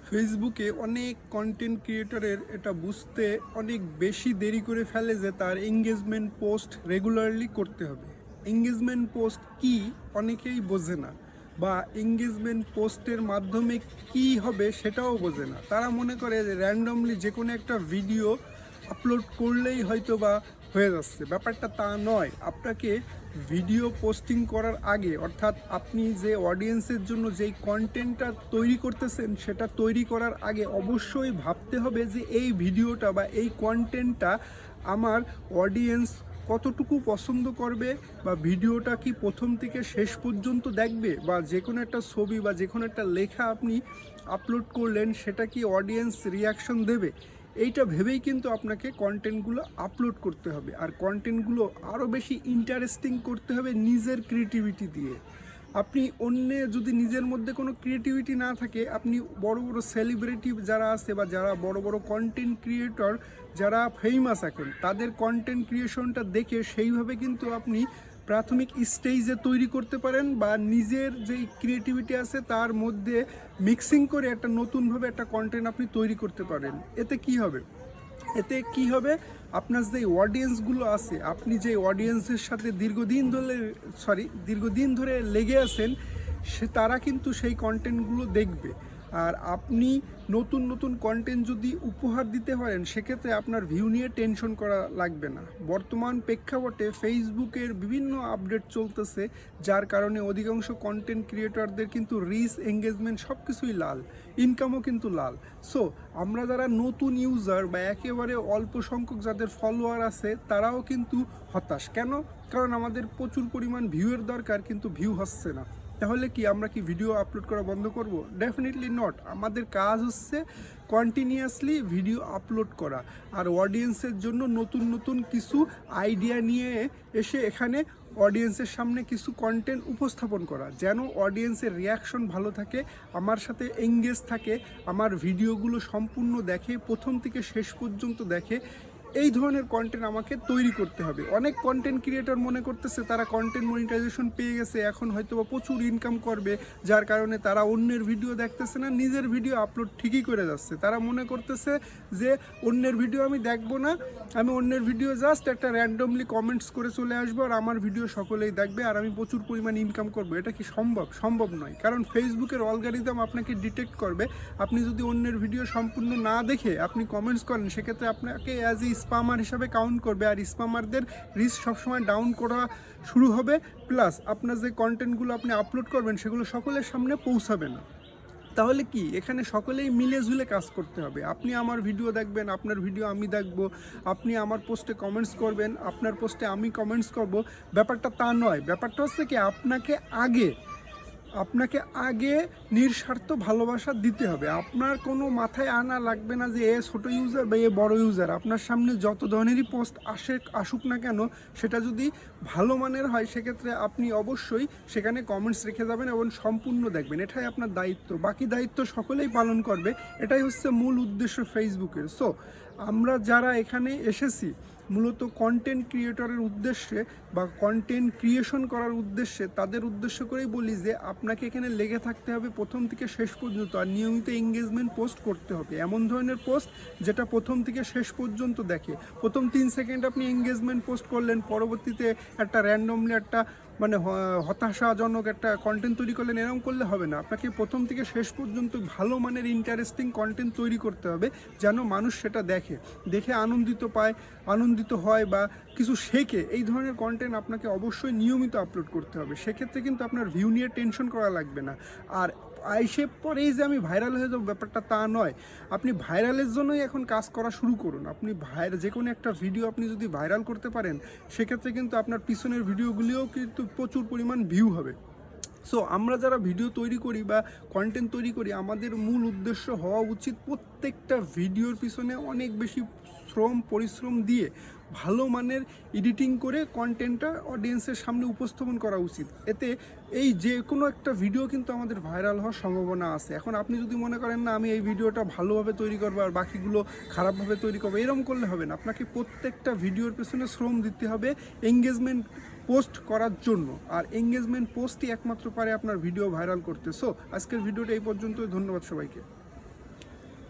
ফেসবুকে অনেক কন্টেন্ট ক্রিয়েটরের এটা বুঝতে অনেক বেশি দেরি করে ফেলে যে তার এঙ্গেজমেন্ট পোস্ট রেগুলারলি করতে হবে। এঙ্গেজমেন্ট পোস্ট কি অনেকেই বোঝে না, বা এঙ্গেজমেন্ট পোস্টের মাধ্যমে কি হবে সেটাও বোঝে না। তারা মনে করে যে র্যান্ডমলি যে কোনো একটা ভিডিও আপলোড করলেই হয়তো বা হয়ে যাচ্ছে। ব্যাপারটা তা নয়। আপনাকে ভিডিও পোস্টিং করার আগে, অর্থাৎ আপনি যে অডিয়েন্সের জন্য যেই কন্টেন্টটা তৈরি করতেছেন সেটা তৈরি করার আগে অবশ্যই ভাবতে হবে যে এই ভিডিওটা বা এই কন্টেন্টটা আমার অডিয়েন্স কতটুকু পছন্দ করবে, বা ভিডিওটা কি প্রথম থেকে শেষ পর্যন্ত দেখবে, বা যে কোনো একটা ছবি বা যে কোনো একটা লেখা আপনি আপলোড করলেন সেটা কি অডিয়েন্স রিয়াকশন দেবে। এইটা ভেবেই কিন্তু আপনাকে কন্টেন্টগুলো আপলোড করতে হবে। আর কন্টেন্টগুলো আরও বেশি ইন্টারেস্টিং করতে হবে নিজের ক্রিয়েটিভিটি দিয়ে। আপনি যদি নিজের মধ্যে কোনো ক্রিয়েটিভিটি না থাকে, আপনি বড় বড় সেলিব্রিটি যারা আছে বা যারা বড় বড় কন্টেন্ট ক্রিয়েটর যারা ফেমাস এখন, তাদের কন্টেন্ট ক্রিয়েশনটা দেখে সেইভাবে কিন্তু আপনি প্রাথমিক স্টেজে তৈরি করতে পারেন, বা নিজের যেই ক্রিয়েটিভিটি আছে তার মধ্যে মিক্সিং করে একটা নতুনভাবে একটা কন্টেন্ট আপনি তৈরি করতে পারেন। এতে কি হবে আপনার যে অডিয়েন্সগুলো আছে, আপনি যে অডিয়েন্সের সাথে দীর্ঘদিন ধরে লেগে আছেন, তারা কিন্তু সেই কন্টেন্টগুলো দেখবে। আর আপনি নতুন নতুন কন্টেন্ট যদি উপহার দিতে পারেন, সেক্ষেত্রে আপনার ভিউ নিয়ে টেনশন করা লাগবে না। বর্তমান প্রেক্ষাপটে ফেসবুকের বিভিন্ন আপডেট চলতেছে, যার কারণে অধিকাংশ কন্টেন্ট ক্রিয়েটরদের কিন্তু রিচ, এঙ্গেজমেন্ট সব কিছুই লাল, ইনকামও কিন্তু লাল। সো আমরা যারা নতুন ইউজার বা একেবারে অল্প সংখ্যক যাদের ফলোয়ার আছে, তারাও কিন্তু হতাশ। কেন? কারণ আমাদের প্রচুর পরিমাণ ভিউয়ের দরকার, কিন্তু ভিউ হচ্ছে না। তাহলে কি আমরা কি ভিডিও আপলোড করা বন্ধ করব? Definitely not. আমাদের কাজ হচ্ছে কন্টিনিউয়াসলি ভিডিও আপলোড করা, আর অডিয়েন্সের জন্য নতুন নতুন কিছু আইডিয়া নিয়ে এসে এখানে অডিয়েন্সের সামনে কিছু কন্টেন্ট উপস্থাপন করা, যেন অডিয়েন্সের রিয়াকশন ভালো থাকে, আমার সাথে এঙ্গেজ থাকে, আমার ভিডিওগুলো সম্পূর্ণ দেখে, প্রথম থেকে শেষ পর্যন্ত দেখে। এই ধরনের কন্টেন্ট আমাকে তৈরি করতে হবে। অনেক কন্টেন্ট ক্রিয়েটর মনে করতেছে তারা কন্টেন্ট মনিটাইজেশন পেয়ে গেছে, এখন হয়তো বা প্রচুর ইনকাম করবে, যার কারণে তারা অন্যের ভিডিও দেখতেছে না, নিজের ভিডিও আপলোড ঠিকই করে যাচ্ছে। তারা মনে করতেছে যে অন্যের ভিডিও আমি দেখবো না, আমি অন্যের ভিডিও জাস্ট একটা র্যান্ডমলি কমেন্টস করে চলে আসবো, আর আমার ভিডিও সকলেই দেখবে, আর আমি প্রচুর পরিমাণ ইনকাম করবো। এটা কি সম্ভব? সম্ভব নয়। কারণ ফেসবুকের অ্যালগরিদম আপনাকে ডিটেক্ট করবে। আপনি যদি অন্যের ভিডিও সম্পূর্ণ না দেখে আপনি কমেন্টস করেন, সেক্ষেত্রে আপনাকে অ্যাজ এ স্পামার হিসাবে কাউন্ট করবে, আর স্পামারদের রিস্ক সবসময় ডাউন করা শুরু হবে। প্লাস আপনার যে কন্টেন্টগুলো আপনি আপলোড করবেন সেগুলো সকলের সামনে পৌঁছাবে না। তাহলে কি এখানে সকলেই মিলে ঝুলে কাজ করতে হবে। আপনি আমার ভিডিও দেখবেন, আপনার ভিডিও আমি দেখব, আপনি আমার পোস্টে কমেন্টস করবেন, আপনার পোস্টে আমি কমেন্টস করব। ব্যাপারটা তা নয়। ব্যাপারটা হচ্ছে কি আপনাকে আগে নিঃস্বার্থ ভালোবাসা দিতে হবে। আপনার কোনো মাথায় আনা লাগবে না যে এ ছোটো ইউজার বা এ বড় ইউজার। আপনার সামনে যত ধরনেরই পোস্ট আসুক না কেন, সেটা যদি ভালো মানের হয়, সেক্ষেত্রে আপনি অবশ্যই সেখানে কমেন্টস রেখে যাবেন এবং সম্পূর্ণ দেখবেন। এটাই আপনার দায়িত্ব। বাকি দায়িত্ব সকলেই পালন করবে। এটাই হচ্ছে মূল উদ্দেশ্য ফেসবুকের। সো আমরা যারা এখানে এসেছি মূলত কন্টেন্ট ক্রিয়েটরের উদ্দেশ্যে বা কন্টেন্ট ক্রিয়েশন করার উদ্দেশ্যে, তাদের উদ্দেশ্য করেই বলি যে আপনাকে এখানে লেগে থাকতে হবে প্রথম থেকে শেষ পর্যন্ত, আর নিয়মিত এঙ্গেজমেন্ট পোস্ট করতে হবে। এমন ধরনের পোস্ট যেটা প্রথম থেকে শেষ পর্যন্ত দেখে। প্রথম 3 সেকেন্ড আপনি এঙ্গেজমেন্ট পোস্ট করলেন, পরবর্তীতে একটা র্যান্ডমলি একটা হতাশাজনক একটা কন্টেন্ট তৈরি করলেন, এরকম করলে হবে না। আপনাকে প্রথম থেকে শেষ পর্যন্ত ভালো মানের ইন্টারেস্টিং কন্টেন্ট তৈরি করতে হবে, যেন মানুষ সেটা দেখে আনন্দিত হয় বা কিছু শেখে। এই ধরনের কন্টেন্ট আপনাকে অবশ্যই নিয়মিত আপলোড করতে হবে। সেক্ষেত্রে কিন্তু আপনার ভিউ নিয়ে টেনশন করা লাগবে না। আর পরেই যে আমি ভাইরাল হয়ে যাবো, ব্যাপারটা তা নয়। আপনি ভাইরালের জন্যই এখন কাজ করা শুরু করুন। আপনি যে কোনো একটা ভিডিও আপনি যদি ভাইরাল করতে পারেন, সেক্ষেত্রে কিন্তু আপনার পিছনের ভিডিওগুলিও কিন্তু প্রচুর পরিমাণ ভিউ হবে। সো আমরা যারা ভিডিও তৈরি করি বা কন্টেন্ট তৈরি করি, আমাদের মূল উদ্দেশ্য হওয়া উচিত প্রত্যেকটা ভিডিওর পিছনে অনেক বেশি পরিশ্রম দিয়ে ভালো মানের এডিটিং করে কন্টেন্টটা অডিয়েন্সের সামনে উপস্থাপন করা উচিত। এতে এই যে কোনো একটা ভিডিও কিন্তু আমাদের ভাইরাল হওয়ার সম্ভাবনা আছে। এখন আপনি যদি মনে করেন না আমি এই ভিডিওটা ভালোভাবে তৈরি করবো আর বাকিগুলো খারাপভাবে তৈরি করবো, এরকম করলে হবে না। আপনাকে প্রত্যেকটা ভিডিওর পেছনে শ্রম দিতে হবে এঙ্গেজমেন্ট পোস্ট করার জন্য, আর এঙ্গেজমেন্ট পোস্টই একমাত্র পারে আপনার ভিডিও ভাইরাল করতে। সো আজকের ভিডিওটা এই পর্যন্তই। ধন্যবাদ সবাইকে।